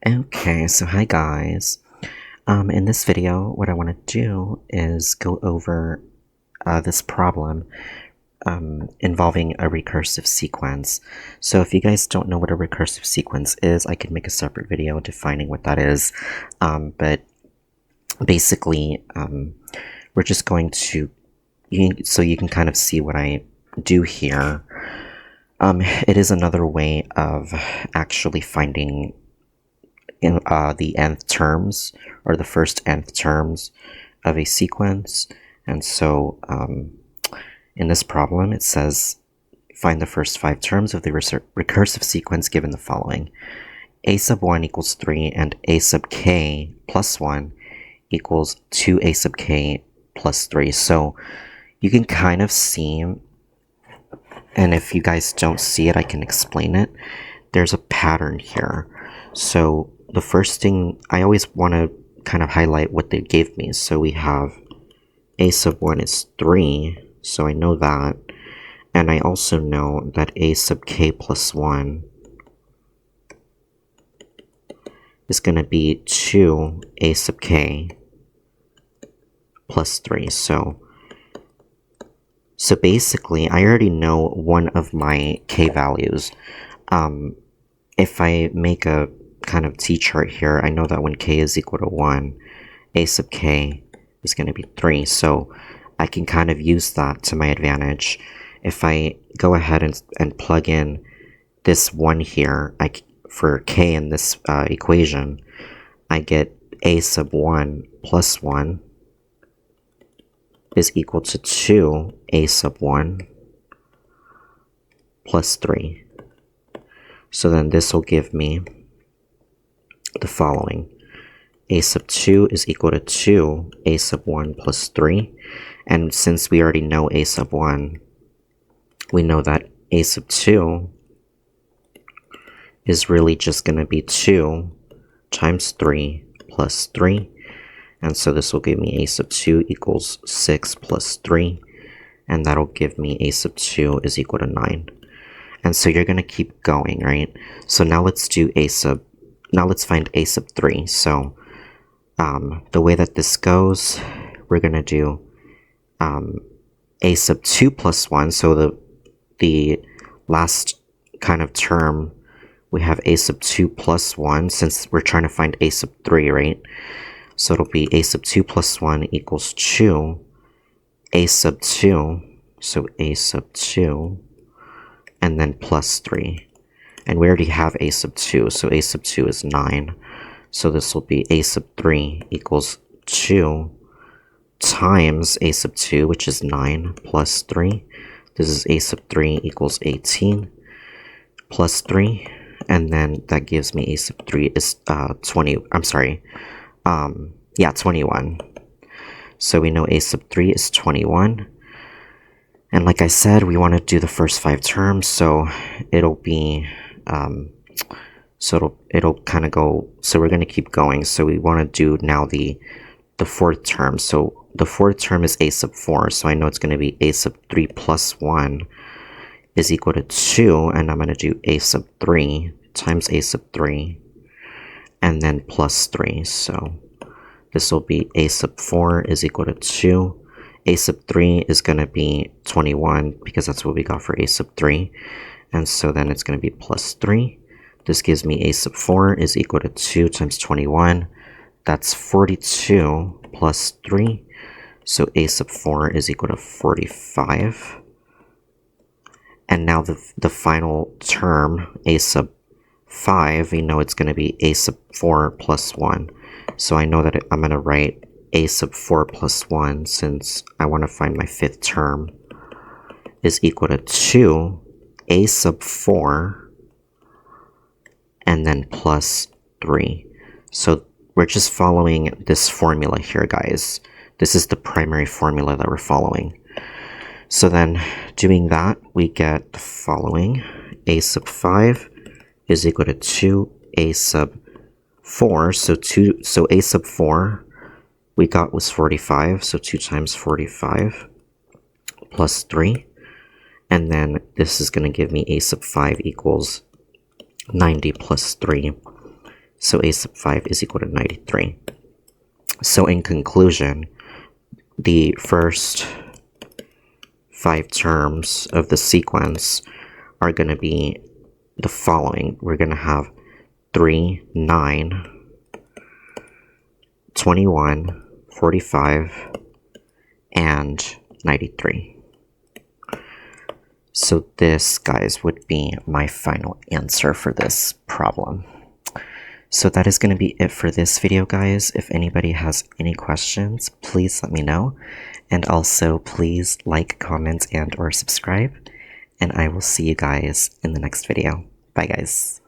Okay, so hi guys. In this video, what I want to do is go over this problem involving a recursive sequence. So if you guys don't know what a recursive sequence is, I could make a separate video defining what that is. But basically, we're just going to, so you can kind of see what I do here. It is another way of actually finding in the nth terms or the first nth terms of a sequence. And so in this problem it says find the first 5 terms of the recursive sequence given the following: a sub 1 equals 3 and a sub k plus 1 equals 2a sub k plus 3. So you can kind of see, and if you guys don't see it, I can explain it. There's a pattern here. So the first thing, I always want to kind of highlight what they gave me. So we have a sub 1 is 3, so I know that. And I also know that a sub k plus 1 is going to be 2 a sub k plus 3. So basically, I already know one of my k values. If I make a kind of t-chart here, I know that when k is equal to 1, a sub k is going to be 3. So I can kind of use that to my advantage. If I go ahead and plug in this 1 here, for k in this equation, I get a sub 1 plus 1 is equal to 2 a sub 1 plus 3. So then this will give me the following: a sub 2 is equal to 2 a sub 1 plus 3. And since we already know a sub 1, we know that a sub 2 is really just going to be 2 times 3 plus 3. And so this will give me a sub 2 equals 6 plus 3. And that'll give me a sub 2 is equal to 9. And so you're going to keep going, right? So now let's find a sub 3. So the way that this goes, we're going to do a sub 2 plus 1. So the last kind of term, we have a sub 2 plus 1, since we're trying to find a sub 3, right? So it'll be a sub 2 plus 1 equals 2 a sub 2. So a sub 2 and then plus 3. And we already have a sub 2, so a sub 2 is 9. So this will be a sub 3 equals 2 times a sub 2, which is 9, plus 3. This is a sub 3 equals 18, plus 3. And then that gives me a sub 3 is 21. So we know a sub 3 is 21. And like I said, we want to do the first 5 terms, so it'll be, it'll kind of go, so we're going to keep going. So we want to do now the 4th term. So the 4th term is a sub 4, so I know it's going to be a sub 3 plus 1 is equal to 2, and I'm going to do a sub 3 times a sub 3, and then plus 3. So this will be a sub 4 is equal to 2. A sub 3 is going to be 21, because that's what we got for a sub 3. And so then it's going to be plus 3. This gives me a sub 4 is equal to 2 times 21. That's 42 plus 3. So a sub 4 is equal to 45. And now the final term, a sub 5, we know it's going to be a sub 4 plus 1. So I know that I'm going to write a sub 4 plus 1, since I want to find my 5th term, is equal to 2 a sub 4 and then plus 3. So we're just following this formula here, guys. This is the primary formula that we're following. So then doing that, we get the following: a sub 5 is equal to 2 a sub 4. So a sub 4 we got was 45, so 2 times 45 plus 3. And then this is going to give me a sub 5 equals 90 plus 3. So a sub 5 is equal to 93. So in conclusion, the first 5 terms of the sequence are going to be the following. We're going to have 3, 9, 21, 45, and 93. So this, guys, would be my final answer for this problem. So that is going to be it for this video, guys. If anybody has any questions, please let me know. And also, please like, comment, and or subscribe. And I will see you guys in the next video. Bye, guys.